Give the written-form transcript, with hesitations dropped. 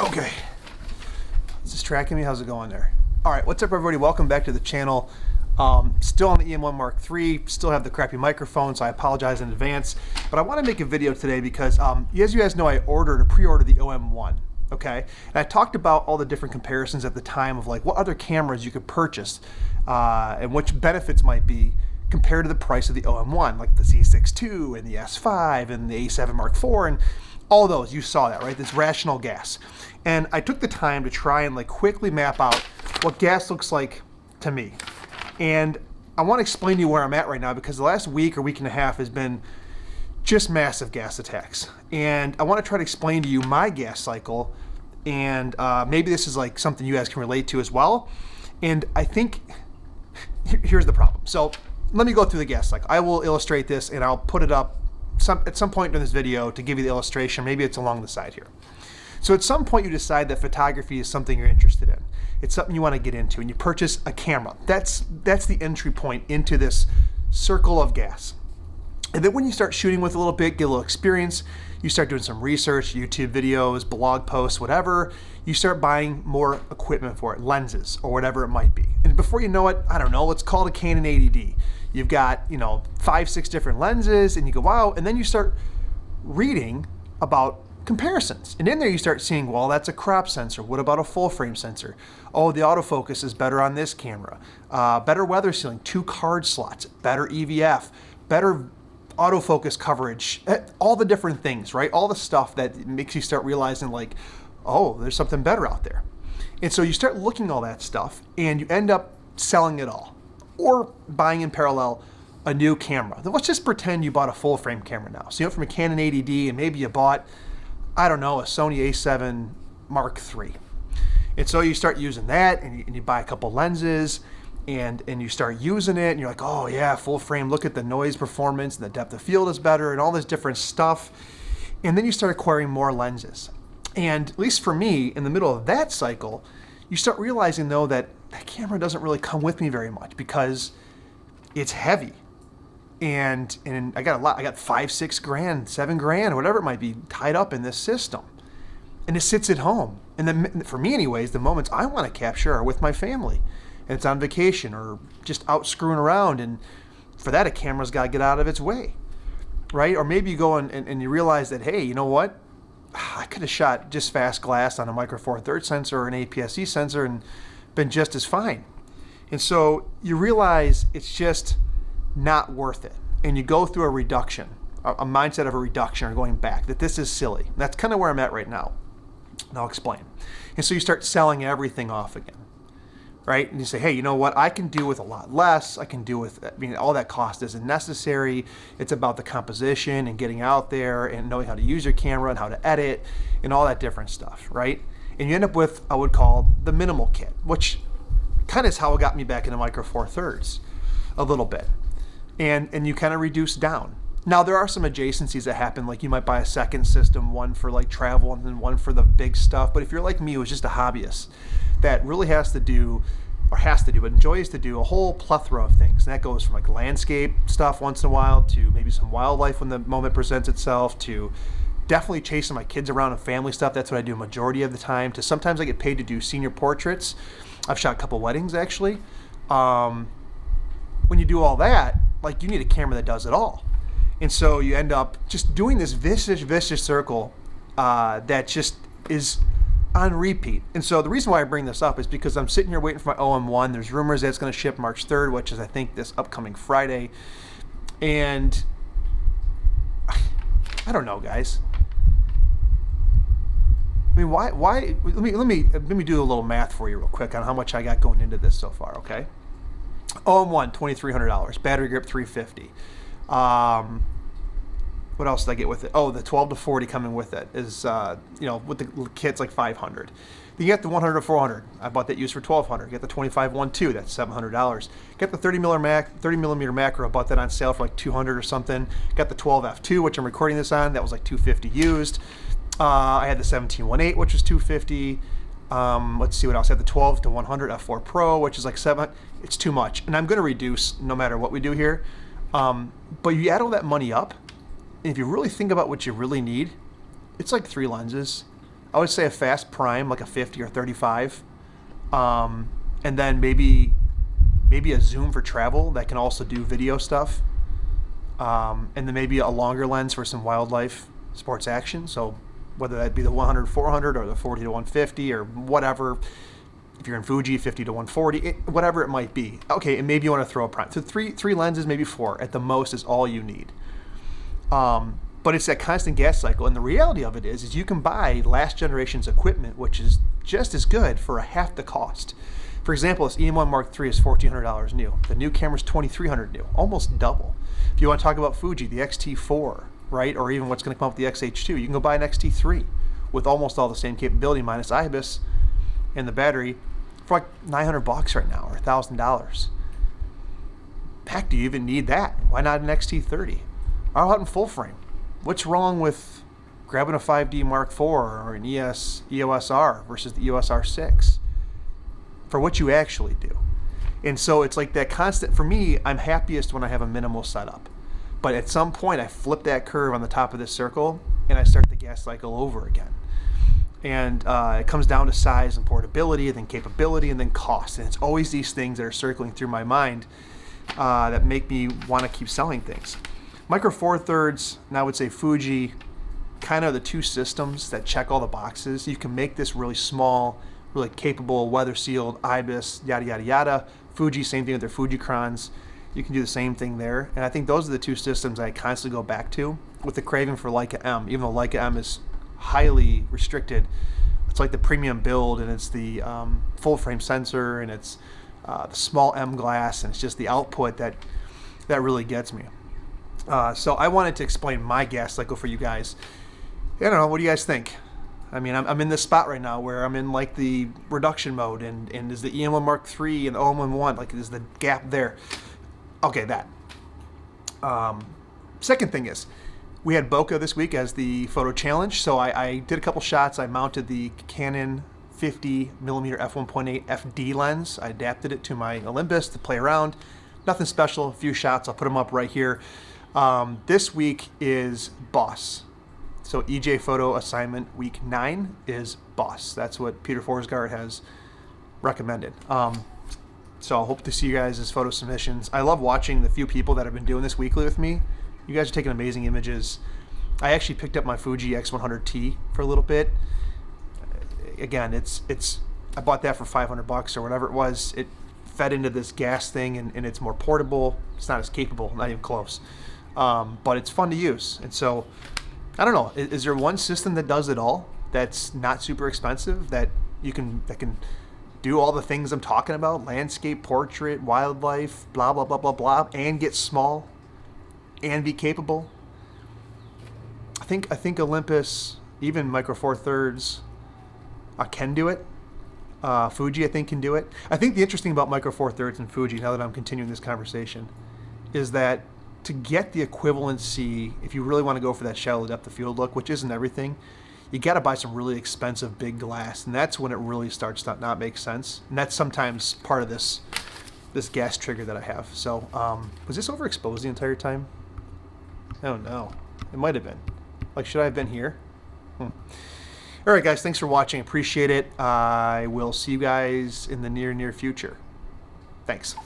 Okay. Is this tracking me? How's it going there? All right, what's up everybody? Welcome back to the channel. Still on the EM1 Mark III, still have the crappy microphone, so I apologize in advance. But I want to make a video today because, as you guys know, I pre-ordered the OM1, okay? And I talked about all the different comparisons at the time of like what other cameras you could purchase and which benefits might be compared to the price of the OM1, like the Z6 II and the S5 and the A7 Mark IV and all those. You saw that, right? This rational gas. And I took the time to try and like quickly map out what gas looks like to me. And I want to explain to you where I'm at right now because the last week or week and a half has been just massive gas attacks. And I want to try to explain to you my gas cycle, and maybe this is like something you guys can relate to as well. And I think here's the problem. So let me go through the gas cycle. I will illustrate this and I'll put it up at some point in this video to give you the illustration. Maybe it's along the side here. So at some point you decide that photography is something you're interested in. It's something you want to get into and you purchase a camera. That's the entry point into this circle of gas. And then when you start shooting with a little bit, get a little experience, you start doing some research, YouTube videos, blog posts, whatever, you start buying more equipment for it, lenses or whatever it might be. And before you know it, I don't know, let's call it a Canon 80D. You've got, 5-6 different lenses and you go, wow, and then you start reading about comparisons. And in there you start seeing, well, that's a crop sensor. What about a full frame sensor? Oh, the autofocus is better on this camera. Better weather sealing, 2 card slots, better EVF, better autofocus coverage, all the different things, right? All the stuff that makes you start realizing like, oh, there's something better out there. And so you start looking at all that stuff and you end up selling it all or buying in parallel a new camera. Then let's just pretend you bought a full frame camera now. So you went from a Canon 80D and maybe you bought, I don't know, a Sony A7 Mark III. And so you start using that and you buy a couple lenses and you start using it and you're like, oh yeah, full frame, look at the noise performance and the depth of field is better and all this different stuff. And then you start acquiring more lenses. And at least for me, in the middle of that cycle, you start realizing though that that camera doesn't really come with me very much because it's heavy. And I got a lot. I got $5-6 grand, $7 grand, whatever it might be, tied up in this system, and it sits at home. And then, for me, anyways, the moments I want to capture are with my family, and it's on vacation or just out screwing around. And for that, a camera's got to get out of its way, right? Or maybe you go and you realize that, hey, you know what? I could have shot just fast glass on a Micro Four Thirds sensor or an APS-C sensor and been just as fine. And so you realize it's just not worth it. And you go through a reduction, a mindset of a reduction or going back, that this is silly. And that's kind of where I'm at right now. And I'll explain. And so you start selling everything off again, right? And you say, hey, you know what? I can do with a lot less. I can do with, all that cost isn't necessary. It's about the composition and getting out there and knowing how to use your camera and how to edit and all that different stuff, right? And you end up with, I would call the minimal kit, which kind of is how it got me back into Micro Four Thirds a little bit. And you kind of reduce down. Now there are some adjacencies that happen, like you might buy a second system, one for like travel and then one for the big stuff. But if you're like me, who's just a hobbyist that really but enjoys to do a whole plethora of things. And that goes from like landscape stuff once in a while to maybe some wildlife when the moment presents itself, to definitely chasing my kids around and family stuff. That's what I do majority of the time. To sometimes I get paid to do senior portraits. I've shot a couple weddings actually. When you do all that, like you need a camera that does it all. And so you end up just doing this vicious circle that just is on repeat. And so the reason why I bring this up is because I'm sitting here waiting for my OM1. There's rumors that it's going to ship March 3rd, which is I think this upcoming Friday. And I don't know, guys. I mean, why? Let me do a little math for you real quick on how much I got going into this so far, okay? OM1, $2,300. Battery grip, $350. What else did I get with it? Oh, the 12 to 40 coming with it is, with the kit's like $500. Then you get the 100 to 400. I bought that used for $1,200. You get the 25 1.2. That's $700. Get the 30 millimeter macro. I bought that on sale for like $200 or something. Got the 12 f2, which I'm recording this on. That was like $250 used. I had the 17 1.8, which was $250. Let's see what else. I have the 12 to 100 f4 Pro, which is like $700. It's too much, and I'm going to reduce no matter what we do here. But you add all that money up, and if you really think about what you really need, it's like 3 lenses. I would say a fast prime, like a 50 or 35. And then maybe a zoom for travel that can also do video stuff. And then maybe a longer lens for some wildlife sports action. So whether that be the 100-400 or the 40-150 or whatever. If you're in Fuji, 50-140, whatever it might be. Okay, and maybe you want to throw a prime. So three lenses, maybe 4 at the most is all you need. But it's that constant gas cycle, and the reality of it is you can buy last generation's equipment, which is just as good for a half the cost. For example, this EM1 Mark III is $1,400 new. The new camera's $2,300 new, almost double. If you want to talk about Fuji, the X-T4, right, or even what's going to come up with the X-H2, you can go buy an X-T3 with almost all the same capability minus IBIS and the battery for like $900 right now, or $1,000. Heck, do you even need that? Why not an X-T30? How about in full frame? What's wrong with grabbing a 5D Mark IV or an EOS R versus the EOS R6 for what you actually do? And so it's like that constant, for me, I'm happiest when I have a minimal setup. But at some point I flip that curve on the top of this circle and I start the gas cycle over again. And it comes down to size and portability, and then capability, and then cost. And it's always these things that are circling through my mind that make me want to keep selling things. Micro Four Thirds, and I would say Fuji, kind of the two systems that check all the boxes. You can make this really small, really capable, weather sealed, IBIS, yada, yada, yada. Fuji, same thing with their Fujicrons. You can do the same thing there. And I think those are the two systems I constantly go back to with the craving for Leica M, even though Leica M is highly restricted. It's like the premium build, and it's the full frame sensor, and it's the small M glass, and it's just the output that really gets me. So I wanted to explain my gas cycle for you guys. I don't know, what do you guys think? I mean, I'm in this spot right now where I'm in like the reduction mode, and is the EM1 Mark III and the OM1, like is the gap there? Okay, that. Second thing is, we had bokeh this week as the photo challenge, so I did a couple shots. I mounted the Canon 50mm f1.8 FD lens. I adapted it to my Olympus to play around. Nothing special, a few shots. I'll put them up right here. This week is Boss. So EJ Photo Assignment Week 9 is Boss. That's what Peter Forsgaard has recommended. So I hope to see you guys as photo submissions. I love watching the few people that have been doing this weekly with me. You guys are taking amazing images. I actually picked up my Fuji X100T for a little bit. Again, I bought that for $500 or whatever it was. It fed into this gas thing, and it's more portable. It's not as capable, not even close. But it's fun to use. And so, I don't know, is there one system that does it all that's not super expensive, that can do all the things I'm talking about, landscape, portrait, wildlife, blah, blah, blah, blah, blah, and get small and be capable? I think Olympus, even Micro Four Thirds, can do it. Fuji, I think, can do it. I think the interesting about Micro Four Thirds and Fuji, now that I'm continuing this conversation, is that to get the equivalency, if you really want to go for that shallow depth of field look, which isn't everything, you got to buy some really expensive big glass, and that's when it really starts to not make sense. And that's sometimes part of this gas trigger that I have. So was this overexposed the entire time? I don't know. It might have been. Like, should I have been here? All right, guys, thanks for watching. Appreciate it. I will see you guys in the near future. Thanks.